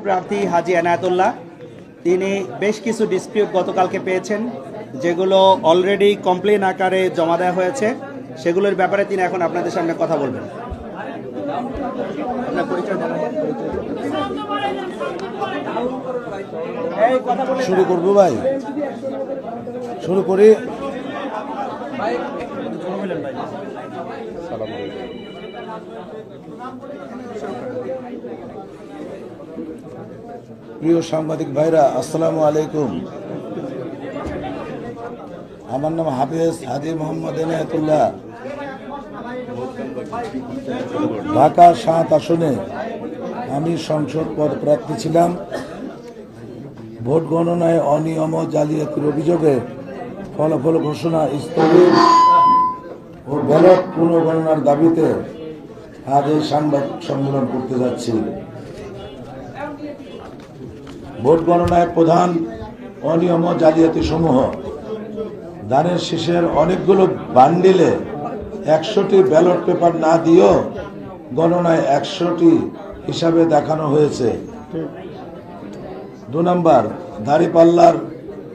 প্রার্থী হাজী এনায়েতুল্লাহ, তিনি বেশ কিছু ডিসপিউট গতকালকে পেয়েছেন, যেগুলো অলরেডি কমপ্লেন আকারে জমা দেওয়া হয়েছে। সেগুলোর ব্যাপারে তিনি এখন আপনাদের সামনে কথা বলবেন। শুরু করবো ভাই, শুরু করি। প্রিয় সাংবাদিক ভাইরা, আসসালামু আলাইকুম। আমার নাম হাফেজ হাজী মোহাম্মদ এনায়েতুল্লাহ। ঢাকা ৭ আসনে আমি সংসদ পদপ্রার্থী ছিলাম। ভোট গণনায় অনিয়ম ও জালিয়াতির অভিযোগে ফলাফল ঘোষণা স্থগিত ও ব্যালট পুনর্গণনার দাবিতে আজ এই সাংবাদিক সম্মেলন করতে যাচ্ছি। ভোট গণনায় প্রধান অনিয়ম ও জালিয়াতি সমূহ: ধানের শীষের অনেকগুলো বান্ডিলে ১০০টি ব্যালট পেপার না দিয়েও গণনায় ১০০টি হিসাবে দেখানো হয়েছে। ২ নম্বর, দাঁড়িপাল্লার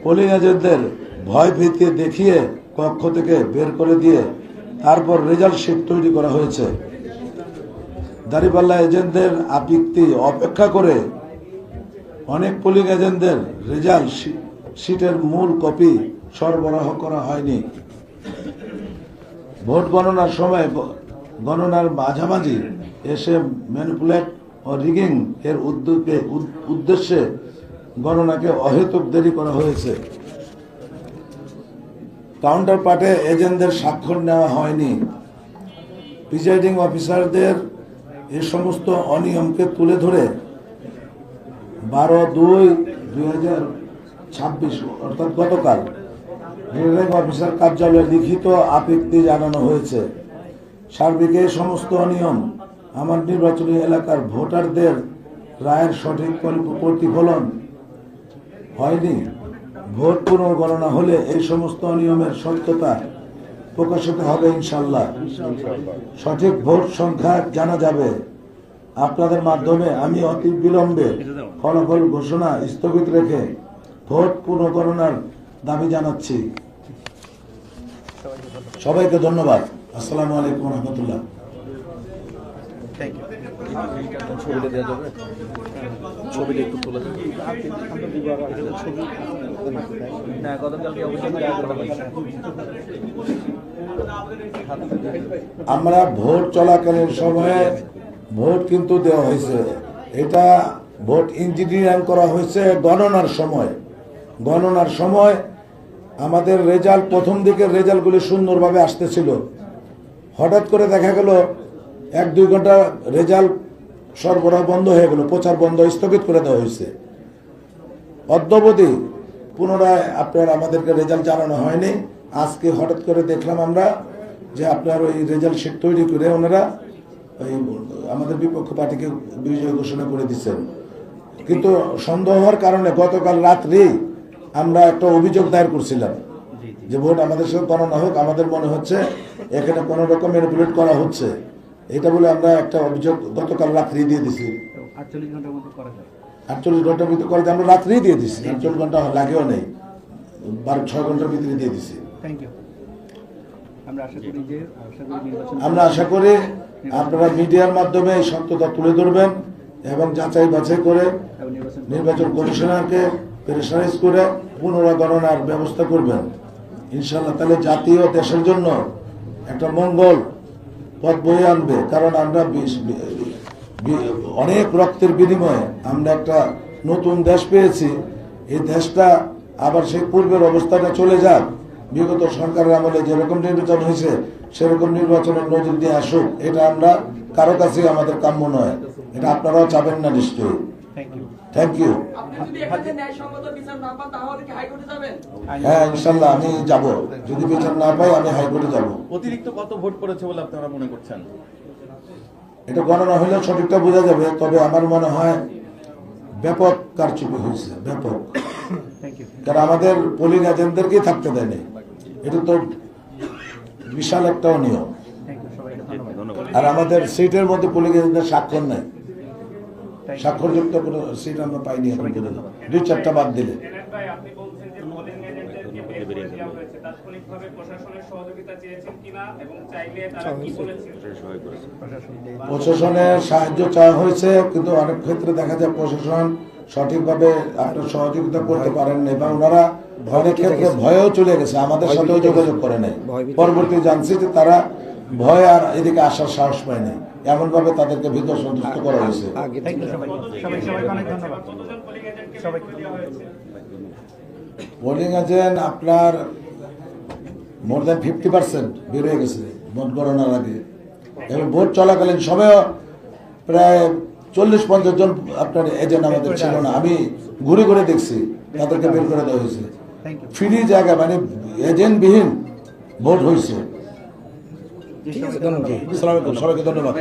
পোলিং এজেন্টদের ভয় ভীতি দেখিয়ে কক্ষ থেকে বের করে দিয়ে তারপর রেজাল্ট শিট তৈরি করা হয়েছে। দাঁড়িপাল্লা এজেন্টদের আপত্তি অপেক্ষা করে অনেক পোলিং এজেন্টদের রেজাল্ট শিটের মূল কপি সরবরাহ করা হয়নি। ভোট গণনার সময় গণনার মাঝামাঝি এসে ম্যানিপুলেট ও রিগিং এর উদ্দেশ্যে গণনাকে অহেতুক দেরি করা হয়েছে। কাউন্টার পার্টে এজেন্টদের স্বাক্ষর নেওয়া হয়নি। প্রিজাইডিং অফিসারদের এ সমস্ত অনিয়মকে তুলে ধরে 12/2/2026 অর্থাৎ গতকাল রিটার্নিং অফিসার কার্যালয়ে লিখিত আপত্তি জানানো হয়েছে। সার্বিক এই সমস্ত অনিয়ম আমার নির্বাচনী এলাকার ভোটারদের রায়ের সঠিক প্রতিফলন হয়নি। ভোট পুনর্গণনা হলে এই সমস্ত অনিয়মের সত্যতা প্রকাশিত হবে ইনশাল্লাহ। সঠিক ভোট সংখ্যা জানা যাবে। আপনাদের মাধ্যমে আমি অতি বিলম্বে ফলাফল ঘোষণা স্থগিত রেখে ভোট পুনর্গণনার দাবি জানাচ্ছি। সবাইকে ধন্যবাদ। আসসালামু আলাইকুম রহমতুল্লাহ। আমরা ভোট চলাকালীন সময়ে ভোট কিন্তু দেওয়া হয়েছে। এটা ভোট ইঞ্জিনিয়ারিং করা হয়েছে গণনার সময় আমাদের রেজাল্ট, প্রথম দিকের রেজাল্টগুলি সুন্দরভাবে আসতেছিল। হঠাৎ করে দেখা গেল 1-2 ঘন্টা রেজাল্ট সরবরাহ বন্ধ হয়ে গেল, প্রচার বন্ধ, স্থগিত করে দেওয়া হয়েছে। অদ্যাবধি পুনরায় আপনার আমাদেরকে রেজাল্ট জানানো হয়নি। আজকে হঠাৎ করে দেখলাম আমরা যে আপনার ওই রেজাল্ট শিট তৈরি করে ওনারা ওই আমাদের বিপক্ষ পার্টিকে বিজয় ঘোষণা করে দিচ্ছেন। কিন্তু সন্দেহ হওয়ার কারণে গতকাল রাত্রি আমরা একটা অভিযোগ দায়ের করছিলাম যে ভোট আমাদের সঙ্গে গণনা হোক, আমাদের মনে হচ্ছে এখানে কোনো রকম ম্যানিপুলেট করা হচ্ছে, এটা বলে আমরা একটা অভিযোগ গতকাল রাত্রি দিয়ে দিছি। 48 ঘন্টার মধ্যে করা যায়, 48 ঘন্টার ভিতরে করা যায়। আমরা রাত্রি দিয়ে দিছি, 48 ঘন্টা লাগেও নেই, 6 ঘন্টার ভিতরে দিয়ে দিছি। আমরা আশা করি আপনারা মিডিয়ার মাধ্যমে এই সত্যতা তুলে ধরবেন এবং যাচাই বাছাই করে নির্বাচন কমিশনারকে প্রেসারাইজ করে পুনর্গণনার ব্যবস্থা করবেন ইনশাল্লাহ। তাহলে জাতীয় দেশের জন্য একটা মঙ্গল পথ বয়ে আনবে। কারণ আমরা অনেক রক্তের বিনিময়ে আমরা একটা নতুন দেশ পেয়েছি। এই দেশটা আবার সেই পূর্বের অবস্থাটা চলে যাক। বিগত সরকারের আমলে যেরকম নির্বাচন হয়েছে সেরকম নির্বাচনের নজির দিয়ে আসুক, এটা আমরা কারো কাছে আমাদের কাম্য নয়। এটা আপনারাও চাবেন না নিশ্চয়ই। Thank you. হ্যাঁ, ইনশাল্লাহ আমি যাব। যদি বিচার না পাই আমি হাইকোর্টে যাব। অতিরিক্ত কত ভোট পড়েছে বলে আপনারা মনে করছেন? এটা গণনা হলে সঠিকটা বোঝা যাবে। তবে আমার মনে হয় ব্যাপক কারচুপি হয়েছে, ব্যাপক। কারণ আমাদের পোলিং এজেন্টদেরকেই থাকতে দেয়নি। এটা তো বিশাল একটা অনিয়ম। আর আমাদের সিটের মধ্যে পোলিং এজেন্টদের স্বাক্ষর নেই। স্বাক্ষরযুক্ত কোনো সিট আমরা পাইনি এখন পর্যন্ত। 2-4টা বাদ দিলে। জেনারেল ভাই, আপনি বলছেন যে পোলিং এজেন্টদেরকে বের করে দেওয়া হয়েছে। তাৎক্ষণিকভাবে প্রশাসনের সহযোগিতা চেয়েছেন কিনা এবং চাইলে তারা কি বলেছেন? প্রশাসনের সাহায্য চাওয়া হয়েছে, কিন্তু অনেক ক্ষেত্রে দেখা যায় প্রশাসন সঠিকভাবে আপনার সহযোগিতা করতে পারেন না এবং ওনারা অনেক ক্ষেত্রে ভয়েও চলে গেছে, আমাদের সাথেও যোগাযোগ করে নাই। পরবর্তী জানছি যে তারা ভয় আর এদিকে আসার সাহস পায় নাই, এমন ভাবে তাদেরকে ভীত সন্তুষ্ট করা হয়েছে। কতজন পোলিং এজেন্টকে বের করে দেওয়া হয়েছে? পোলিং এজেন্ট আপনার মোর দ্যান 50% বের হয়ে গেছে ভোট গণনার আগে, এবং ভোট চলাকালীন সময়ও প্রায় 40-50 জন আপনার এজেন্ট আমাদের ছিল না। আমি ঘুরে ঘুরে দেখছি, তাদেরকে বের করে দেওয়া হয়েছে। ফ্রি জায়গা, মানে এজেন্টবিহীন ভোট হয়েছে। আসসালামু আলাইকুম, সবাইকে ধন্যবাদ।